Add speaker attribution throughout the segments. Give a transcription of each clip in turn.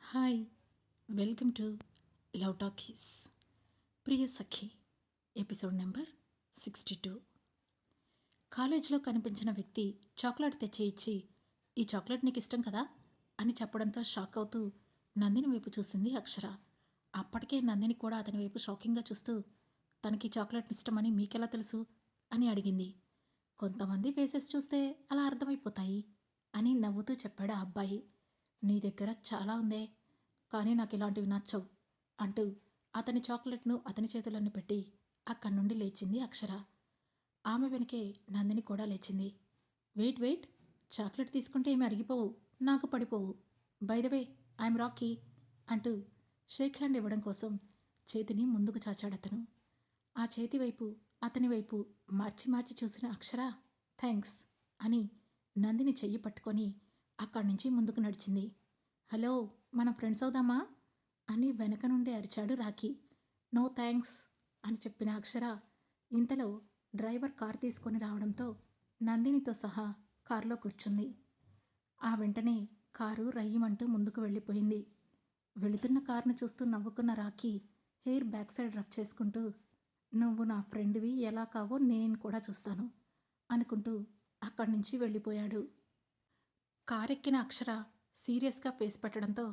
Speaker 1: Hi, welcome to love talkies. Priya Sakhi episode number 62. కాలేజీలో కనిపించిన వ్యక్తి చాక్లెట్ తెచ్చి ఇచ్చి, ఈ చాక్లెట్ నీకు ఇష్టం కదా అని చెప్పడంతో షాక్ అవుతూ నందిని వైపు చూసింది అక్షర. అప్పటికే నందిని కూడా అతని వైపు షాకింగ్గా చూస్తూ, తనకి చాక్లెట్ ఇష్టమని మీకెలా తెలుసు అని అడిగింది. కొంతమంది ఫేసెస్ చూస్తే అలా అర్థమైపోతాయి అని నవ్వుతూ చెప్పాడు ఆ అబ్బాయి. నీ దగ్గర చాలా ఉందే, కానీ నాకు ఇలాంటివి నచ్చవు అంటూ అతని చాక్లెట్ను అతని చేతులను పెట్టి అక్కడి నుండి లేచింది అక్షర. ఆమె వెనకే నందిని కూడా లేచింది. వెయిట్ వెయిట్, చాక్లెట్ తీసుకుంటే ఏమి అరిగిపోవు, నాకు పడిపోవు. By the way, I'm Rocky అంటూ షేక్ హ్యాండ్ ఇవ్వడం కోసం చేతిని ముందుకు చాచాడతను. ఆ చేతి వైపు అతని వైపు మార్చి మార్చి చూసిన అక్షర థ్యాంక్స్ అని నందిని చెయ్యి పట్టుకొని అక్కడి నుంచి ముందుకు నడిచింది. హలో, మనం ఫ్రెండ్స్ అవుదామా అని వెనక నుండి అరిచాడు రాకీ. నో థ్యాంక్స్ అని చెప్పిన అక్షర ఇంతలో డ్రైవర్ కార్ తీసుకొని రావడంతో నందినితో సహా కారులో కూర్చుంది. ఆ వెంటనే కారు రయ్యమంటూ ముందుకు వెళ్ళిపోయింది. వెళుతున్న కారును చూస్తూ నవ్వుకున్న Rocky hair back side rough చేసుకుంటూ, నువ్వు నా ఫ్రెండ్వి ఎలా కావో నేను కూడా చూస్తాను అనుకుంటూ అక్కడి నుంచి వెళ్ళిపోయాడు. కారెక్కిన అక్షర సీరియస్గా ఫేస్ పెట్టడంతో,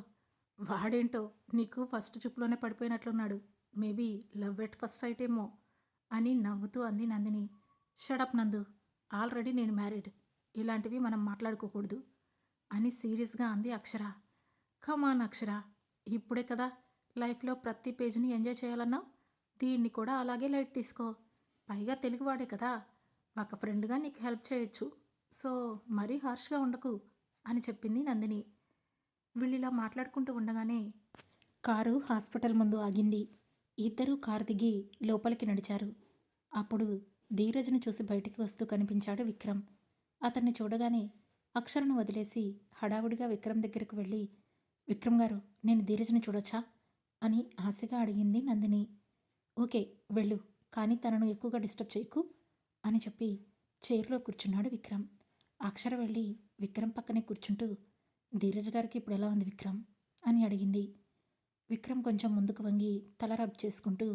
Speaker 1: వాడేంటో నీకు ఫస్ట్ చూపులోనే పడిపోయినట్లున్నాడు, maybe love at first sight ఏమో అని నవ్వుతూ అంది నందిని. షడప్ నందు, ఆల్రెడీ నేను మ్యారీడ్, ఇలాంటివి మనం మాట్లాడుకోకూడదు అని సీరియస్గా అంది అక్షర. కమాన్ అక్షర, ఇప్పుడే కదా లైఫ్లో ప్రతి పేజీని ఎంజాయ్ చేయాలన్నావు, దీన్ని కూడా అలాగే లైట్ తీసుకో. పైగా తెలుగువాడే కదా, ఒక ఫ్రెండ్గా నీకు హెల్ప్ చేయొచ్చు, సో మరీ హార్ష్గా ఉండకు అని చెప్పింది నందిని. వీళ్ళిలా మాట్లాడుకుంటూ ఉండగానే కారు హాస్పిటల్ ముందు ఆగింది. ఇద్దరూ కారు దిగి లోపలికి నడిచారు. అప్పుడు ధీరజ్ను చూసి బయటికి వస్తూ కనిపించాడు విక్రమ్. అతన్ని చూడగానే అక్షరను వదిలేసి హడావుడిగా విక్రమ్ దగ్గరకు వెళ్ళి, విక్రమ్ గారు, నేను ధీరజ్ని చూడొచ్చా అని ఆశగా అడిగింది నందిని. ఓకే వెళ్ళు, కానీ తనను ఎక్కువగా డిస్టర్బ్ చేయకు అని చెప్పి చైర్లో కూర్చున్నాడు విక్రమ్. అక్షర వెళ్ళి విక్రమ్ పక్కనే కూర్చుంటూ, ధీరజ్ గారికి ఇప్పుడు ఎలా ఉంది విక్రమ్ అని అడిగింది. విక్రమ్ కొంచెం ముందుకు వంగి తల రబ్ చేసుకుంటూ,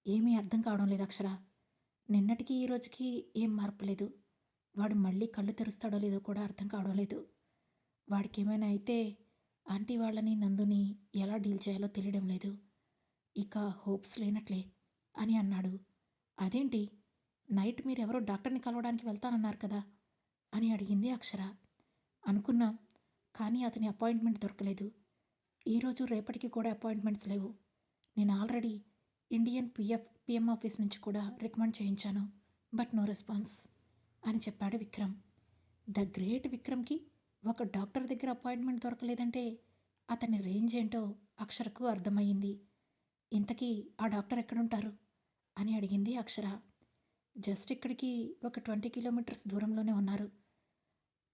Speaker 1: ఏమీ అర్థం కావడం లేదు అక్షర, నిన్నటికి ఈ రోజుకి ఏం మార్పు లేదు. వాడు మళ్ళీ కళ్ళు తెరుస్తాడో లేదో కూడా అర్థం కావడం లేదు. వాడికి ఏమైనా అయితే ఆంటీ వాళ్ళని నందుని ఎలా డీల్ చేయాలో తెలియడం లేదు. ఇక హోప్స్ లేనట్లే అని అన్నాడు. అదేంటి, నైట్ మీరెవరో డాక్టర్ని కలవడానికి వెళ్తానన్నారు కదా అని అడిగింది అక్షర. అనుకున్నా, కానీ అతని అపాయింట్మెంట్ దొరకలేదు. ఈరోజు రేపటికి కూడా అపాయింట్మెంట్స్ లేవు. నేను ఆల్రెడీ ఇండియన్ పిఎం ఆఫీస్ నుంచి కూడా రికమెండ్ చేయించాను, బట్ నో రెస్పాన్స్ అని చెప్పాడు విక్రమ్. ద గ్రేట్ విక్రమ్కి ఒక డాక్టర్ దగ్గర అపాయింట్మెంట్ దొరకలేదంటే అతని రేంజ్ ఏంటో అక్షరకు అర్థమయ్యింది. ఇంతకీ ఆ డాక్టర్ ఎక్కడుంటారు అని అడిగింది అక్షర. జస్ట్ ఇక్కడికి ఒక 20 కిలోమీటర్స్ దూరంలోనే ఉన్నారు.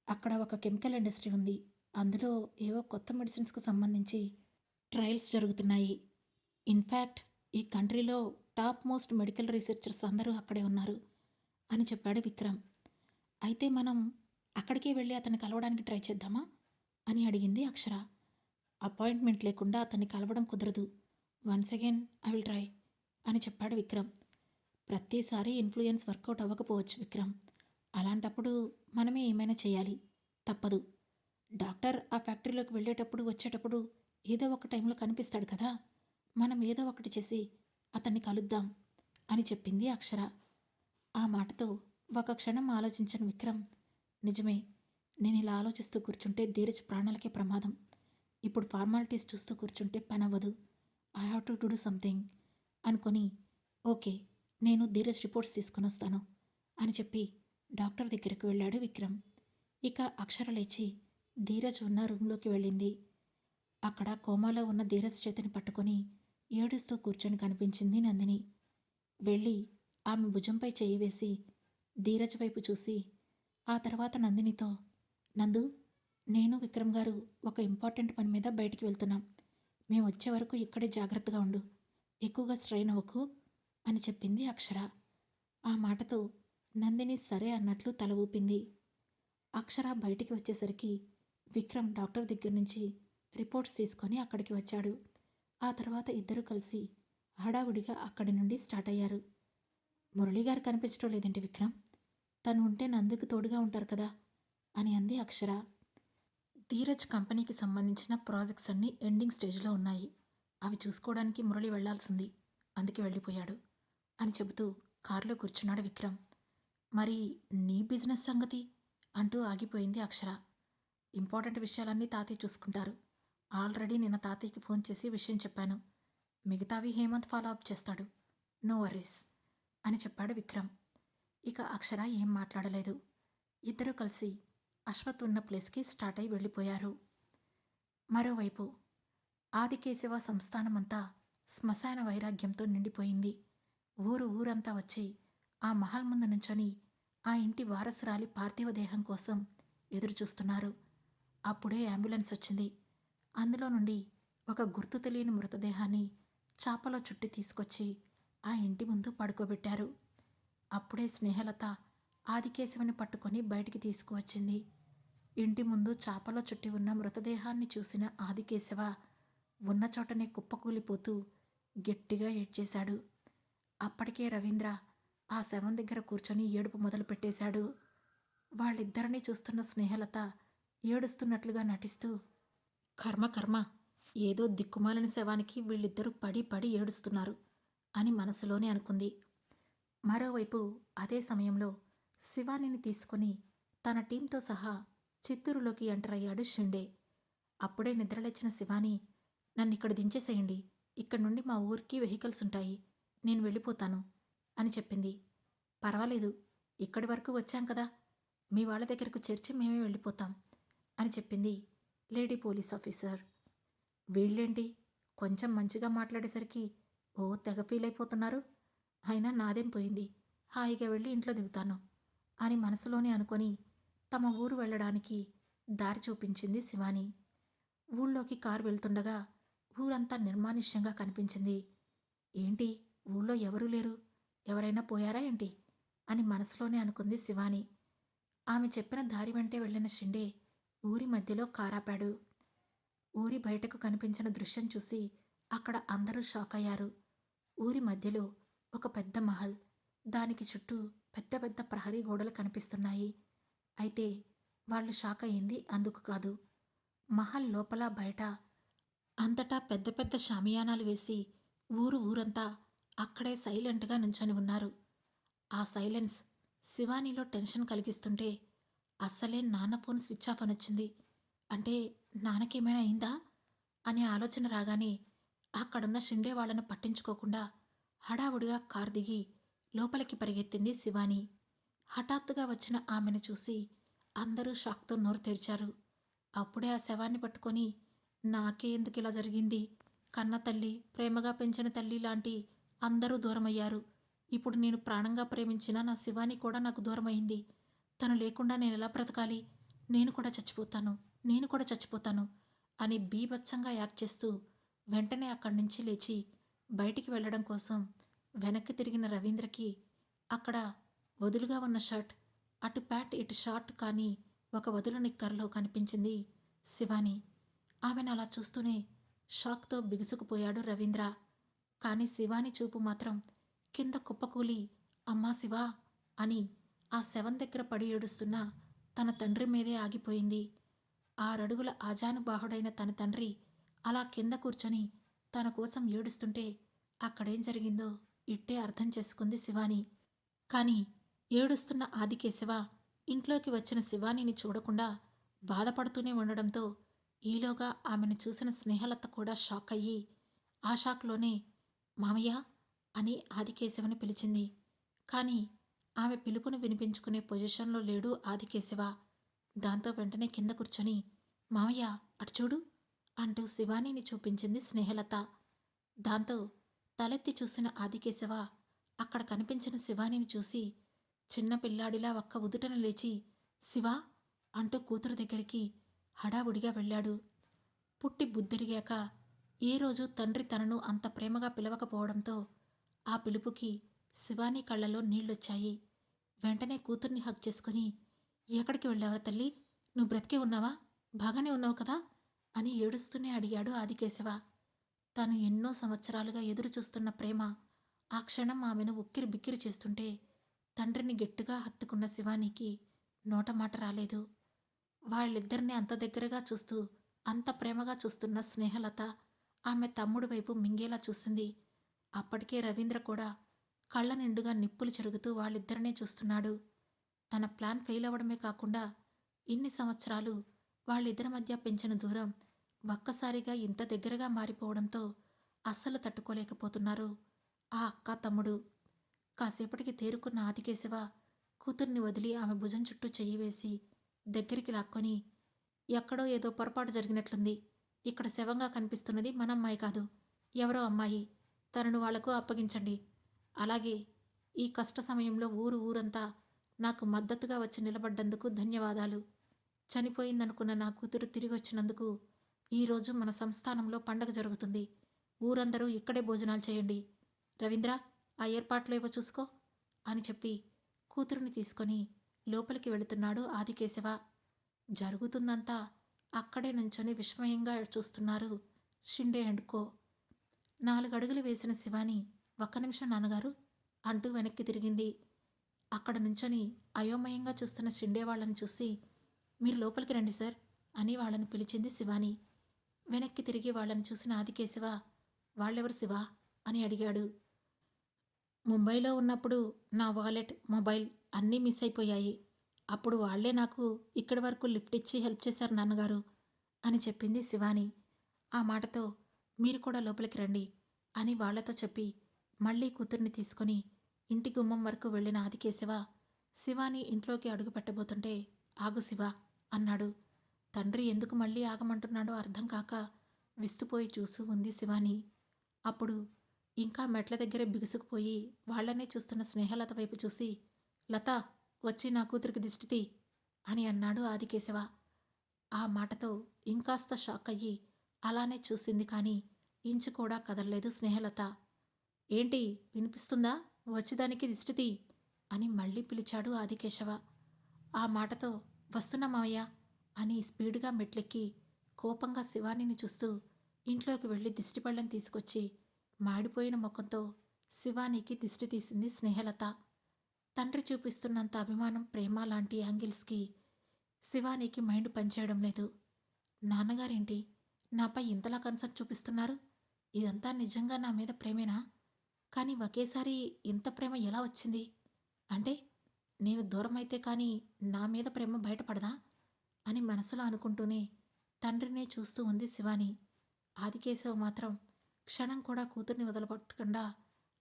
Speaker 1: అక్కడ ఒక కెమికల్ ఇండస్ట్రీ ఉంది, అందులో ఏవో కొత్త మెడిసిన్స్కు సంబంధించి ట్రయల్స్ జరుగుతున్నాయి. ఇన్ఫ్యాక్ట్ ఈ కంట్రీలో టాప్ మోస్ట్ మెడికల్ రీసెర్చర్స్ అందరూ అక్కడే ఉన్నారు అని చెప్పాడు విక్రమ్. అయితే మనం అక్కడికే వెళ్ళి అతన్ని కలవడానికి ట్రై చేద్దామా అని అడిగింది అక్షర. అపాయింట్మెంట్ లేకుండా అతన్ని కలవడం కుదరదు, once again I will try అని చెప్పాడు విక్రమ్. ప్రతిసారి ఇన్ఫ్లుయెన్స్ వర్కౌట్ అవ్వకపోవచ్చు విక్రమ్, అలాంటప్పుడు మనమే ఏమైనా చేయాలి, తప్పదు. డాక్టర్ ఆ ఫ్యాక్టరీలోకి వెళ్ళేటప్పుడు వచ్చేటప్పుడు ఏదో ఒక టైంలో కనిపిస్తాడు కదా, మనం ఏదో ఒకటి చేసి అతన్ని కలుద్దాం అని చెప్పింది అక్షర. ఆ మాటతో ఒక క్షణం ఆలోచించిన విక్రమ్, నిజమే, నేను ఇలా ఆలోచిస్తూ కూర్చుంటే ధీరజ్ ప్రాణాలకే ప్రమాదం. ఇప్పుడు ఫార్మాలిటీస్ చూస్తూ కూర్చుంటే పని అవ్వదు, I have to do something అనుకొని, ఓకే నేను ధీరజ్ రిపోర్ట్స్ తీసుకుని వస్తాను అని చెప్పి డాక్టర్ దగ్గరకు వెళ్ళాడు విక్రమ్. ఇక అక్షర లేచి ధీరజ్ ఉన్న రూంలోకి వెళ్ళింది. అక్కడ కోమాలో ఉన్న ధీరజ్ చేతిని పట్టుకొని ఏడుస్తూ కూర్చొని కనిపించింది నందిని. వెళ్ళి ఆమె భుజంపై చేయి వేసి ధీరజ్ వైపు చూసి ఆ తర్వాత నందినితో, నందు, నేను విక్రమ్ గారు ఒక ఇంపార్టెంట్ పని మీద బయటికి వెళ్తున్నాం, మేము వచ్చే వరకు ఇక్కడే జాగ్రత్తగా ఉండు, ఎక్కువగా స్ట్రెయిన్ అవ్వకు అని చెప్పింది అక్షర. ఆ మాటతో నందిని సరే అన్నట్లు తల ఊపింది. అక్షర బయటికి వచ్చేసరికి విక్రమ్ డాక్టర్ దగ్గర నుంచి రిపోర్ట్స్ తీసుకొని అక్కడికి వచ్చాడు. ఆ తర్వాత ఇద్దరూ కలిసి హడావుడిగా అక్కడి నుండి స్టార్ట్ అయ్యారు. మురళిగారు కనిపించడం లేదేంటి విక్రమ్? తను ఉంటే నందుకు తోడుగా ఉంటారు కదా అని అంది అక్షర. ధీరజ్ కంపెనీకి సంబంధించిన ప్రాజెక్ట్స్ అన్నీ ఎండింగ్ స్టేజ్లో ఉన్నాయి. అవి చూసుకోవడానికి మురళి వెళ్లాల్సింది. అందుకే వెళ్ళిపోయాడు అని చెబుతూ కారులో కూర్చున్నాడు విక్రమ్. మరి నీ బిజినెస్ సంగతి అంటూ ఆగిపోయింది అక్షర. ఇంపార్టెంట్ విషయాలన్నీ తాతయ్య చూసుకుంటారు. ఆల్రెడీ నిన్న తాతయ్యకి ఫోన్ చేసి విషయం చెప్పాను. మిగతావి హేమంత్ ఫాలో అప్ చేస్తాడు. నో వర్రీస్ అని చెప్పాడు విక్రమ్. ఇక అక్షర ఏం మాట్లాడలేదు. ఇద్దరూ కలిసి అశ్వత్ ఉన్న ప్లేస్కి స్టార్ట్ అయి వెళ్ళిపోయారు. మరోవైపు ఆదికేశవ సంస్థానమంతా శ్మశాన వైరాగ్యంతో నిండిపోయింది. ఊరంతా వచ్చి ఆ మహల్ ముందు నుంచొని ఆ ఇంటి వారసురాలి పార్థివ దేహం కోసం ఎదురుచూస్తున్నారు. అప్పుడే అంబులెన్స్ వచ్చింది. అందులో నుండి ఒక గుర్తు తెలియని మృతదేహాన్ని చాపలో చుట్టి తీసుకొచ్చి ఆ ఇంటి ముందు పడుకోబెట్టారు. అప్పుడే స్నేహలత ఆదికేశవుని పట్టుకొని బయటికి తీసుకువచ్చింది. ఇంటి ముందు చాపలో చుట్టి ఉన్న మృతదేహాన్ని చూసిన ఆదికేశవ ఉన్న చోటనే కుప్పకూలిపోతూ గట్టిగా ఏడ్చేశాడు. అప్పటికే రవీంద్ర ఆ శవం దగ్గర కూర్చొని ఏడుపు మొదలుపెట్టేశాడు. వాళ్ళిద్దరినీ చూస్తున్న స్నేహలత ఏడుస్తున్నట్లుగా నటిస్తూ, కర్మ కర్మ, ఏదో దిక్కుమాలిన శవానికి వీళ్ళిద్దరూ పడి పడి ఏడుస్తున్నారు అని మనసులోనే అనుకుంది. మరోవైపు అదే సమయంలో శివానిని తీసుకుని తన టీంతో సహా చిత్తూరులోకి ఎంటర్ అయ్యాడు షిండే. అప్పుడే నిద్రలేచిన శివాని, నన్నిక్కడ దించేసేయండి, ఇక్కడి నుండి మా ఊరికి వెహికల్స్ ఉంటాయి, నేను వెళ్ళిపోతాను అని చెప్పింది. పర్వాలేదు, ఇక్కడి వరకు వచ్చాం కదా, మీ వాళ్ళ దగ్గరకు చేర్చి మేమే వెళ్ళిపోతాం అని చెప్పింది లేడీ పోలీస్ ఆఫీసర్. వీళ్ళేంటి కొంచెం మంచిగా మాట్లాడేసరికి ఓ తెగ ఫీల్ అయిపోతున్నారు. అయినా నాదేం పోయింది, హాయిగా వెళ్ళి ఇంట్లో దిగుతాను అని మనసులోనే అనుకొని తమ ఊరు వెళ్ళడానికి దారి చూపించింది శివాని. ఊళ్ళోకి కారు వెళ్తుండగా ఊరంతా నిర్మానుష్యంగా కనిపించింది. ఏంటి, ఊళ్ళో ఎవరూ లేరు, ఎవరైనా పోయారా ఏంటి అని మనసులోనే అనుకుంది శివాని. ఆమె చెప్పిన దారి వెంటే వెళ్ళిన షిండే ఊరి మధ్యలో కారాపాడు. ఊరి బయటకు కనిపించిన దృశ్యం చూసి అక్కడ అందరూ షాక్ అయ్యారు. ఊరి మధ్యలో ఒక పెద్ద మహల్, దానికి చుట్టూ పెద్ద పెద్ద ప్రహరీ గోడలు కనిపిస్తున్నాయి. అయితే వాళ్ళు షాక్ అయ్యింది అందుకు కాదు. మహల్ లోపల బయట అంతటా పెద్ద పెద్ద షామియానాలు వేసి ఊరంతా అక్కడే సైలెంట్గా నుంచొని ఉన్నారు. ఆ సైలెన్స్ శివానీలో టెన్షన్ కలిగిస్తుంటే అస్సలే నాన్న ఫోన్ స్విచ్ ఆఫ్ అని వచ్చింది. అంటే నాన్నకేమైనా అయిందా అనే ఆలోచన రాగానే అక్కడున్న షిండే వాళ్లను పట్టించుకోకుండా హడావుడిగా కారు దిగి లోపలికి పరిగెత్తింది శివాని. హఠాత్తుగా వచ్చిన ఆమెను చూసి అందరూ షాక్తో నోరు తెరిచారు. అప్పుడే ఆ శవాన్ని పట్టుకొని, నాకే ఎందుకు ఇలా జరిగింది, కన్న తల్లి, ప్రేమగా పెంచిన తల్లి లాంటి అందరూ దూరమయ్యారు. ఇప్పుడు నేను ప్రాణంగా ప్రేమించిన నా శివాని కూడా నాకు దూరమైంది. తను లేకుండా నేను ఎలా బ్రతకాలి, నేను కూడా చచ్చిపోతాను అని బీభత్సంగా యాక్ట్ చేస్తూ వెంటనే అక్కడి నుంచి లేచి బయటికి వెళ్ళడం కోసం వెనక్కి తిరిగిన రవీంద్రకి అక్కడ వదులుగా ఉన్న షర్ట్, అటు ప్యాంట్ ఇటు షార్ట్ కానీ ఒక వదులు నిక్కర్లో కనిపించింది శివాని. ఆమెను అలా చూస్తూనే షాక్తో బిగుసుకుపోయాడు రవీంద్ర. కానీ శివాని చూపు మాత్రం కింద కుప్పకూలి అమ్మా శివా అని ఆ శవం దగ్గర పడి ఏడుస్తున్న తన తండ్రి మీదే ఆగిపోయింది. 6 అడుగుల ఆజానుబాహుడైన తన తండ్రి అలా కింద కూర్చొని తన కోసం ఏడుస్తుంటే అక్కడేం జరిగిందో ఇట్టే అర్థం చేసుకుంది శివాని. కానీ ఏడుస్తున్న ఆదికేశవ ఇంట్లోకి వచ్చిన శివానీని చూడకుండా బాధపడుతూనే ఉండడంతో ఈలోగా ఆమెను చూసిన స్నేహలత కూడా షాక్ అయ్యి ఆ షాక్లోనే మామయ్య అని ఆదికేశవని పిలిచింది. కానీ ఆమె పిలుపును వినిపించుకునే పొజిషన్లో లేడు ఆదికేశవ. దాంతో వెంటనే కింద కూర్చొని మామయ్య అటు చూడు అంటూ శివానీని చూపించింది స్నేహలత. దాంతో తలెత్తి చూసిన ఆదికేశవ అక్కడ కనిపించిన శివానీని చూసి చిన్న పిల్లాడిలా ఒక్క ఉదుటన లేచి శివా అంటూ కూతురు దగ్గరికి హడావుడిగా వెళ్ళాడు. పుట్టి బుద్ధిరిగాక ఏ రోజు తండ్రి తనను అంత ప్రేమగా పిలవకపోవడంతో ఆ పిలుపుకి శివాని కళ్ళలో నీళ్లొచ్చాయి. వెంటనే కూతుర్ని హగ్ చేసుకుని, ఎక్కడికి వెళ్ళావరా తల్లి, నువ్వు బ్రతికే ఉన్నావా, బాగానే ఉన్నావు కదా అని ఏడుస్తూనే అడిగాడు ఆదికేశవ. తను ఎన్నో సంవత్సరాలుగా ఎదురు చూస్తున్న ప్రేమ ఆ క్షణం ఆమెను ఉక్కిరి బిక్కిరి చేస్తుంటే తండ్రిని గట్టిగా హత్తుకున్న శివానీకి నోటమాట రాలేదు. వాళ్ళిద్దరిని అంత దగ్గరగా చూస్తూ, అంత ప్రేమగా చూస్తున్న స్నేహలత ఆమె తమ్ముడి వైపు మింగేలా చూసింది. అప్పటికే రవీంద్ర కూడా కళ్ళ నిండుగా నిప్పులు చెరుగుతూ వాళ్ళిద్దరినే చూస్తున్నాడు. తన ప్లాన్ ఫెయిల్ అవ్వడమే కాకుండా ఇన్ని సంవత్సరాలు వాళ్ళిద్దరి మధ్య పెంచిన దూరం ఒక్కసారిగా ఇంత దగ్గరగా మారిపోవడంతో అస్సలు తట్టుకోలేకపోతున్నారు ఆ అక్క తమ్ముడు. కాసేపటికి తేరుకున్న ఆదికేశవ కూతుర్ని వదిలి ఆమె భుజం చుట్టూ చెయ్యి వేసి దగ్గరికి లాక్కొని, ఎక్కడో ఏదో పొరపాటు జరిగినట్లుంది. ఇక్కడ శవంగా కనిపిస్తున్నది మన అమ్మాయి కాదు, ఎవరో అమ్మాయి. తనను వాళ్లకు అప్పగించండి. అలాగే ఈ కష్ట సమయంలో ఊరంతా నాకు మద్దతుగా వచ్చి నిలబడ్డందుకు ధన్యవాదాలు. చనిపోయిందనుకున్న నా కూతురు తిరిగొచ్చినందుకు ఈరోజు మన సంస్థానంలో పండగ జరుగుతుంది. ఊరందరూ ఇక్కడే భోజనాలు చేయండి. రవీంద్ర, ఆ ఏర్పాట్లు ఏవో చూసుకో అని చెప్పి కూతురుని తీసుకొని లోపలికి వెళుతున్నాడు ఆదికేశవ. జరుగుతుందంతా అక్కడే నుంచొని విస్మయంగా చూస్తున్నారు షిండే అండ్ కో. 4 అడుగులు వేసిన శివాని, ఒక్క నిమిషం నాన్నగారు అంటూ వెనక్కి తిరిగింది. అక్కడ నుంచొని అయోమయంగా చూస్తున్న షిండే వాళ్ళని చూసి, మీరు లోపలికి రండి సార్ అని వాళ్ళని పిలిచింది శివాని. వెనక్కి తిరిగి వాళ్ళని చూసిన ఆదికేశవ, వాళ్ళెవరు శివా అని అడిగాడు. ముంబైలో ఉన్నప్పుడు నా వాలెట్, మొబైల్ అన్నీ మిస్ అయిపోయాయి. అప్పుడు వాళ్లే నాకు ఇక్కడి వరకు లిఫ్ట్ ఇచ్చి హెల్ప్ చేశారు నాన్నగారు అని చెప్పింది శివాని. ఆ మాటతో మీరు కూడా లోపలికి రండి అని వాళ్లతో చెప్పి మళ్లీ కూతుర్ని తీసుకొని ఇంటి గుమ్మం వరకు వెళ్ళిన ఆదికేశవ శివాని ఇంట్లోకి అడుగు పెట్టబోతుంటే, ఆగు శివ అన్నాడు. తండ్రి ఎందుకు మళ్ళీ ఆగమంటున్నాడో అర్థం కాక విస్తుపోయి చూస్తూ ఉంది శివాని. అప్పుడు ఇంకా మెట్ల దగ్గరే బిగుసుకుపోయి వాళ్లనే చూస్తున్న స్నేహలత వైపు చూసి, లత, వచ్చి నా కూతురికి దిష్టితీ అని అన్నాడు ఆదికేశవ. ఆ మాటతో ఇంకాస్త షాక్ అయ్యి అలానే చూసింది, కానీ ఇంచు కూడా కదల్లేదు స్నేహలత. ఏంటి వినిపిస్తుందా, వచ్చిదానికి దిష్టితీ అని మళ్ళీ పిలిచాడు ఆదికేశవ. ఆ మాటతో వస్తున్నా మావయ్య అని స్పీడుగా మెట్లెక్కి కోపంగా శివానిని చూస్తూ ఇంట్లోకి వెళ్ళి దిష్టిపళ్ళెం తీసుకొచ్చి మాడిపోయిన ముఖంతో శివానికి దిష్టి తీసింది స్నేహలత. తండ్రి చూపిస్తున్నంత అభిమానం, ప్రేమ లాంటి యాంగిల్స్కి శివానికి మైండ్ పనిచేయడం లేదు. నాన్నగారేంటి నాపై ఇంతలా కన్సర్న్ చూపిస్తున్నారు? ఇదంతా నిజంగా నా మీద ప్రేమేనా? కానీ ఒకేసారి ఇంత ప్రేమ ఎలా వచ్చింది? అంటే నేను దూరమైతే కానీ నా మీద ప్రేమ బయటపడదా అని మనసులో అనుకుంటూనే తండ్రినే చూస్తూ ఉంది శివాని. ఆదికేశవ మాత్రం క్షణం కూడా కూతుర్ని వదలపట్టకుండా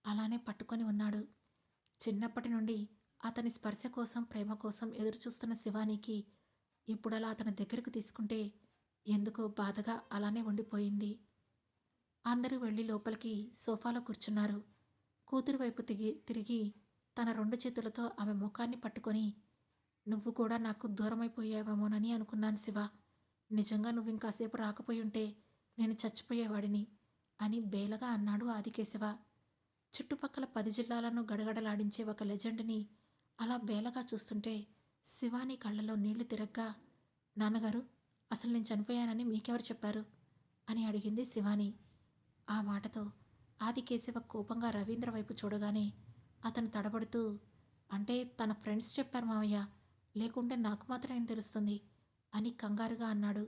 Speaker 1: అలానే పట్టుకొని ఉన్నాడు. చిన్నప్పటి నుండి అతని స్పర్శ కోసం, ప్రేమ కోసం ఎదురుచూస్తున్న శివానికి ఇప్పుడలా అతని దగ్గరకు తీసుకుంటే ఎందుకో బాధగా అలానే ఉండిపోయింది. అందరూ వెళ్ళి లోపలికి సోఫాలో కూర్చున్నారు. కూతురు వైపు తిరిగి తన 2 చేతులతో ఆమె ముఖాన్ని పట్టుకొని, నువ్వు కూడా నాకు దూరమైపోయావేమోనని అనుకున్నాను శివ. నిజంగా నువ్వు ఇంకాసేపు రాకపోయి ఉంటే నేను చచ్చిపోయేవాడిని అని బేలగా అన్నాడు ఆదికేశవ. చుట్టుపక్కల 10 జిల్లాలను గడగడలాడించే ఒక లెజెండ్ని అలా బేలగా చూస్తుంటే శివాని కళ్ళలో నీళ్లు తిరగ్గా, నాన్నగారు, అసలు నేను చనిపోయానని మీకెవరు చెప్పారు అని అడిగింది శివాని. ఆ మాటతో ఆదికేశవ కోపంగా రవీంద్ర వైపు చూడగానే అతను తడబడుతూ, అంటే తన ఫ్రెండ్స్ చెప్పారు మావయ్య, లేకుంటే నాకు మాత్రం ఏం తెలుస్తుంది అని కంగారుగా అన్నాడు.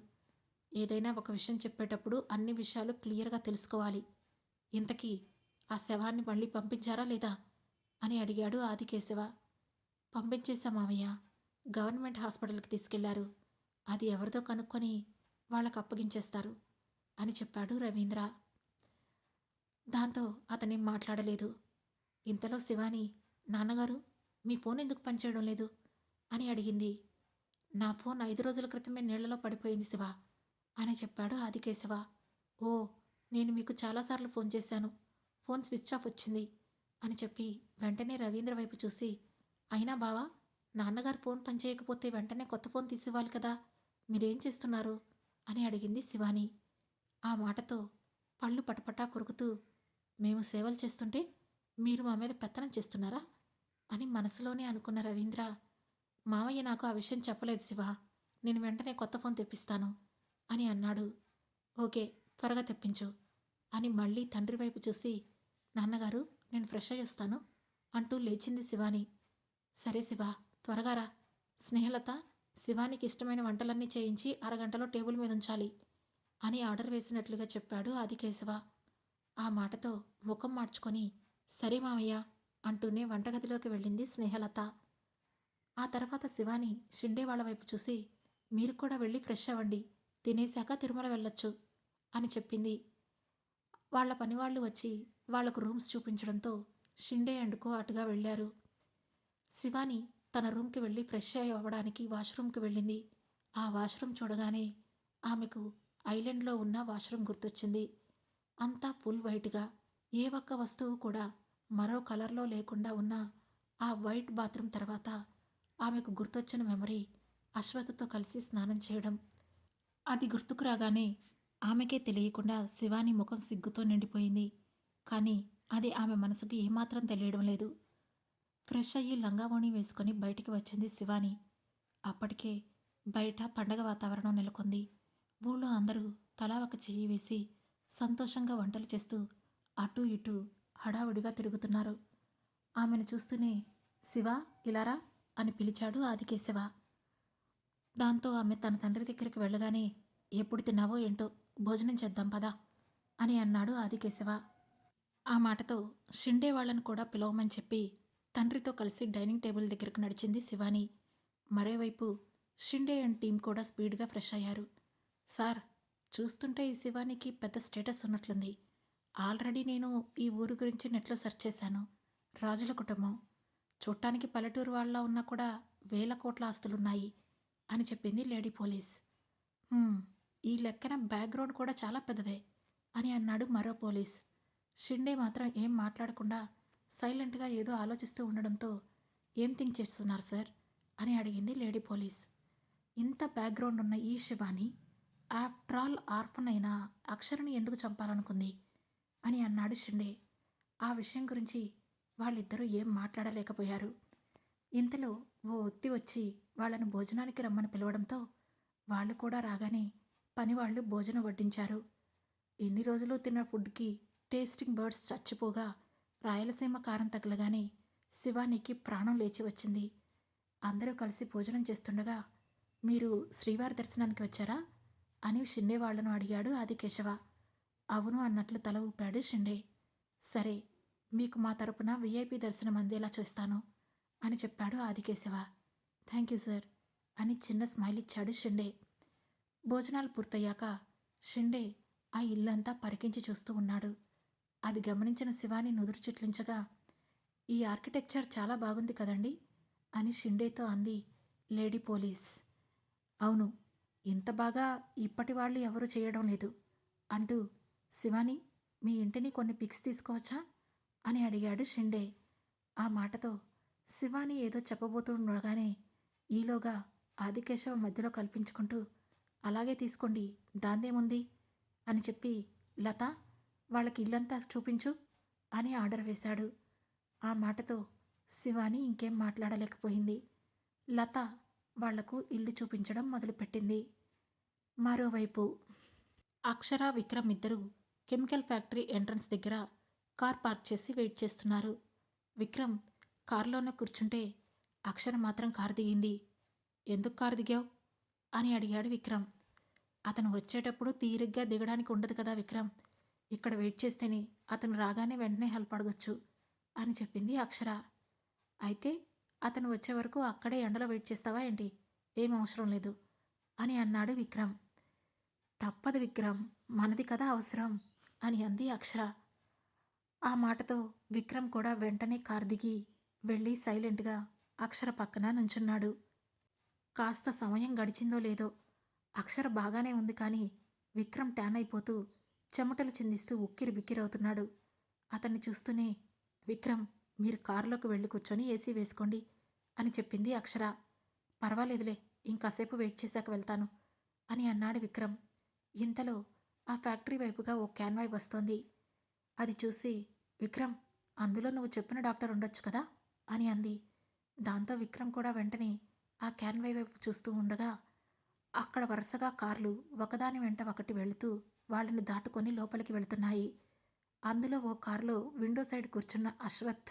Speaker 1: ఏదైనా ఒక విషయం చెప్పేటప్పుడు అన్ని విషయాలు క్లియర్గా తెలుసుకోవాలి. ఇంతకీ ఆ శవాన్ని మళ్ళీ పంపించారా లేదా అని అడిగాడు ఆదికేశవ. పంపించేశా మావయ్య, గవర్నమెంట్ హాస్పిటల్కి తీసుకెళ్లారు. అది ఎవరిదో కనుక్కొని వాళ్ళకు అప్పగించేస్తారు అని చెప్పాడు రవీంద్ర. దాంతో అతనేం మాట్లాడలేదు. ఇంతలో శివాని, నాన్నగారు, మీ ఫోన్ ఎందుకు పనిచేయడం లేదు అని అడిగింది. నా ఫోన్ 5 రోజుల క్రితమే నీళ్లలో పడిపోయింది శివ అని చెప్పాడు ఆదికేశవ. ఓ, నేను మీకు చాలాసార్లు ఫోన్ చేశాను, ఫోన్ స్విచ్ ఆఫ్ వచ్చింది అని చెప్పి వెంటనే రవీంద్ర వైపు చూసి, అయినా బావా, నాన్నగారు ఫోన్ పనిచేయకపోతే వెంటనే కొత్త ఫోన్ తీసివ్వాలి కదా, మీరేం చేస్తున్నారు అని అడిగింది శివాని. ఆ మాటతో పళ్ళు పటపటా కొరుకుతూ, మేము సేవలు చేస్తుంటే మీరు మా మీద పెత్తనం చేస్తున్నారా అని మనసులోనే అనుకున్న రవీంద్ర, మావయ్య నాకు ఆ విషయం చెప్పలేదు శివ, నేను వెంటనే కొత్త ఫోన్ తెప్పిస్తాను అని అన్నాడు. ఓకే, త్వరగా తెప్పించు అని మళ్ళీ తండ్రి వైపు చూసి, నాన్నగారు నేను ఫ్రెష్ అయ్యి వస్తాను అంటూ లేచింది శివాని. సరే శివ, త్వరగా రా. స్నేహలత, శివానికి ఇష్టమైన వంటలన్నీ చేయించి అరగంటలో టేబుల్ మీద ఉంచాలి అని ఆర్డర్ వేసినట్లుగా చెప్పాడు ఆదికేశవ. ఆ మాటతో ముఖం మార్చుకొని, సరే మావయ్య అంటూనే వంటగదిలోకి వెళ్ళింది స్నేహలత. ఆ తర్వాత శివాని షిండే వాళ్ళ వైపు చూసి, మీరు కూడా వెళ్ళి ఫ్రెష్ అవ్వండి, తినేశాక తిరుమల వెళ్ళొచ్చు అని చెప్పింది. వాళ్ళ పనివాళ్ళు వచ్చి వాళ్లకు రూమ్స్ చూపించడంతో షిండే అండ్కో అటుగా వెళ్ళారు. శివాని తన రూమ్కి వెళ్ళి ఫ్రెష్ అవ్వడానికి వాష్రూమ్కి వెళ్ళింది. ఆ వాష్రూమ్ చూడగానే ఆమెకు ఐలాండ్లో ఉన్న వాష్రూమ్ గుర్తొచ్చింది. అంతా ఫుల్ వైట్గా, ఏ ఒక్క వస్తువు కూడా మరో కలర్లో లేకుండా ఉన్న ఆ వైట్ బాత్రూమ్ తర్వాత ఆమెకు గుర్తొచ్చిన మెమరీ అశ్వత్థతో కలిసి స్నానం చేయడం. అది గుర్తుకు రాగానే ఆమెకే తెలియకుండా శివాని ముఖం సిగ్గుతో నిండిపోయింది. కానీ అది ఆమె మనసుకు ఏమాత్రం తెలియడం లేదు. ఫ్రెష్ అయ్యి లంగావోణి వేసుకొని బయటికి వచ్చింది శివాని. అప్పటికే బయట పండగ వాతావరణం నెలకొంది. ఊళ్ళో అందరూ తలా ఒక చెయ్యి వేసి సంతోషంగా వంటలు చేస్తూ అటూ ఇటూ హడావుడిగా తిరుగుతున్నారు. ఆమెను చూస్తూనే, శివ ఇలారా అని పిలిచాడు ఆదికేశవ. దాంతో ఆమె తన తండ్రి దగ్గరికి వెళ్ళగానే, ఎప్పుడు తిన్నావో ఏంటో, భోజనం చేద్దాం పదా అని అన్నాడు ఆదికేశవ. ఆ మాటతో షిండే వాళ్ళను కూడా పిలవమని చెప్పి తండ్రితో కలిసి డైనింగ్ టేబుల్ దగ్గరకు నడిచింది శివాని. మరోవైపు షిండే అండ్ టీం కూడా స్పీడ్గా ఫ్రెష్ అయ్యారు. సార్, చూస్తుంటే ఈ శివానికి పెద్ద స్టేటస్ ఉన్నట్లుంది. ఆల్రెడీ నేను ఈ ఊరు గురించి నెట్లో సెర్చ్ చేశాను. రాజుల కుటుంబం, చూడటానికి పల్లెటూరు వాళ్ళ ఉన్నా కూడా వేల కోట్ల ఆస్తులున్నాయి అని చెప్పింది లేడీ పోలీస్. ఈ లెక్కన బ్యాక్గ్రౌండ్ కూడా చాలా పెద్దదే అని అన్నాడు మరో పోలీస్. షిండే మాత్రం ఏం మాట్లాడకుండా సైలెంట్గా ఏదో ఆలోచిస్తూ ఉండడంతో, ఏం థింక్ చేస్తున్నారు సార్ అని అడిగింది లేడీ పోలీస్. ఇంత బ్యాక్గ్రౌండ్ ఉన్న ఈ శివాని ఆఫ్టర్ ఆల్ ఆర్ఫన్ అయిన అక్షరని ఎందుకు చంపాలనుకుంది అని అన్నాడు షిండే. ఆ విషయం గురించి వాళ్ళిద్దరూ ఏం మాట్లాడలేకపోయారు. ఇంతలో ఓ ఒత్తి వచ్చి వాళ్ళను భోజనానికి రమ్మని పిలవడంతో వాళ్ళు కూడా రాగానే పనివాళ్ళు భోజనం వడ్డించారు. ఎన్ని రోజులు తిన్న ఫుడ్కి టేస్టింగ్ బర్డ్స్ చచ్చిపోగా రాయలసీమ కారం తగలగానే శివానికి ప్రాణం లేచి వచ్చింది. అందరూ కలిసి భోజనం చేస్తుండగా, మీరు శ్రీవారి దర్శనానికి వచ్చారా అని షిండే వాళ్లను అడిగాడు ఆదికేశవ. అవును అన్నట్లు తల ఊపాడు షిండే. సరే, మీకు మా తరపున విఐపి దర్శనం అందేలా చేస్తాను అని చెప్పాడు ఆదికేశవ. థ్యాంక్ యూ సార్ అని చిన్న స్మైల్ ఇచ్చాడు షిండే. భోజనాలు పూర్తయ్యాక షిండే ఆ ఇల్లంతా పరికించి చూస్తూ ఉన్నాడు. అది గమనించిన శివాని నుదురు చిట్లించగా, ఈ ఆర్కిటెక్చర్ చాలా బాగుంది కదండి అని షిండేతో అంది లేడీ పోలీస్. అవును, ఇంత బాగా ఇప్పటి వాళ్ళు ఎవరూ చేయడం లేదు అంటూ, శివాని మీ ఇంటిని కొన్ని పిక్స్ తీసుకోవచ్చా అని అడిగాడు షిండే. ఆ మాటతో శివాని ఏదో చెప్పబోతుండగానే ఈలోగా ఆదికేశవ మధ్యలో కల్పించుకుంటూ, అలాగే తీసుకోండి, దాందేముంది అని చెప్పి, లత వాళ్ళకి ఇల్లంతా చూపించు అని ఆర్డర్ వేశాడు. ఆ మాటతో శివాని ఇంకేం మాట్లాడలేకపోయింది. లత వాళ్లకు ఇల్లు చూపించడం మొదలుపెట్టింది. మరోవైపు అక్షర, విక్రమ్ ఇద్దరూ కెమికల్ ఫ్యాక్టరీ ఎంట్రన్స్ దగ్గర కార్ పార్క్ చేసి వెయిట్ చేస్తున్నారు. విక్రమ్ కారులోనే కూర్చుంటే అక్షర మాత్రం కారు దిగింది. ఎందుకు కారు దిగావు అని అడిగాడు విక్రమ్. అతను వచ్చేటప్పుడు తీరిగ్గా దిగడానికి ఉండదు కదా విక్రమ్, ఇక్కడ వెయిట్ చేస్తేనే అతను రాగానే వెంటనే హెల్ప్ అడగొచ్చు అని చెప్పింది అక్షర. అయితే అతను వచ్చే వరకు అక్కడే ఎండలో వెయిట్ చేస్తావా ఏంటి, ఏం అవసరం లేదు అని అన్నాడు విక్రమ్. తప్పదు విక్రమ్, మనది కదా అవసరం అని అంది అక్షర. ఆ మాటతో విక్రమ్ కూడా వెంటనే కార్ దిగి వెళ్ళి సైలెంట్గా అక్షర పక్కన నుంచున్నాడు. కాస్త సమయం గడిచిందో లేదో, అక్షర బాగానే ఉంది కానీ విక్రమ్ ట్యాన్ అయిపోతూ చెమటలు చిందిస్తూ ఉక్కిరి బిక్కిరవుతున్నాడు. అతన్ని చూస్తూనే, విక్రమ్ మీరు కారులోకి వెళ్ళి కూర్చొని ఏసీ వేసుకోండి అని చెప్పింది అక్షర. పర్వాలేదులే, ఇంకాసేపు వెయిట్ చేశాక వెళ్తాను అని అన్నాడు విక్రమ్. ఇంతలో ఆ ఫ్యాక్టరీ వైపుగా ఓ క్యాన్వాయ్ వస్తోంది. అది చూసి, విక్రమ్ అందులో నువ్వు చెప్పిన డాక్టర్ ఉండొచ్చు కదా అని అంది. దాంతో విక్రమ్ కూడా వెంటనే ఆ క్యాన్వాయ్ వైపు చూస్తూ ఉండగా అక్కడ వరుసగా కార్లు ఒకదాని వెంట ఒకటి వెళుతూ వాళ్ళని దాటుకొని లోపలికి వెళ్తున్నాయి. అందులో ఓ కారులో విండో సైడ్ కూర్చున్న అశ్వత్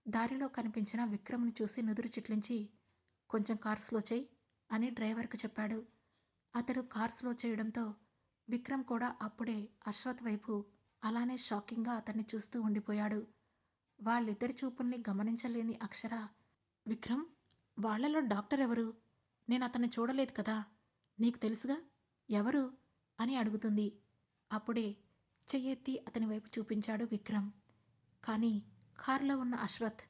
Speaker 1: దారిలో కనిపించిన విక్రమ్ని చూసి నుదురు చిట్లించి, కొంచెం కార్ స్లో చేయి అని డ్రైవర్కు చెప్పాడు. అతడు కార్ స్లో చేయడంతో విక్రమ్ కూడా అప్పుడే అశ్వత్ వైపు అలానే షాకింగ్గా అతన్ని చూస్తూ ఉండిపోయాడు. వాళ్ళిద్దరి చూపుల్ని గమనించలేని అక్షర, విక్రమ్, వాళ్ళలో డాక్టర్ ఎవరు? నేను అతన్ని చూడలేదు కదా, నీకు తెలుసుగా, ఎవరు అని అడుగుతుంది. అప్పుడే చెయ్యెత్తి అతని వైపు చూపించాడు విక్రమ్. కానీ కారులో ఉన్న అశ్వత్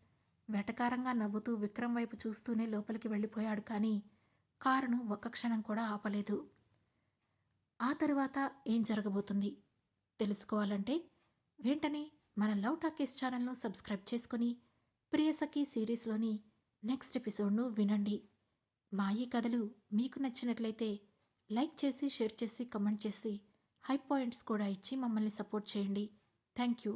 Speaker 1: వెటకారంగా నవ్వుతూ విక్రమ్ వైపు చూస్తూనే లోపలికి వెళ్ళిపోయాడు. కానీ కారును ఒక్క క్షణం కూడా ఆపలేదు. ఆ తరువాత ఏం జరగబోతుంది తెలుసుకోవాలంటే వెంటనే మన లవ్ టాకీస్ ఛానల్ను సబ్స్క్రైబ్ చేసుకొని ప్రియసఖి సిరీస్లోని నెక్స్ట్ ఎపిసోడ్ను వినండి. మా ఈ కథలు మీకు నచ్చినట్లయితే లైక్ చేసి, షేర్ చేసి, కమెంట్ చేసి, హై పాయింట్స్ కూడా ఇచ్చి మమ్మల్ని సపోర్ట్ చేయండి. Thank you.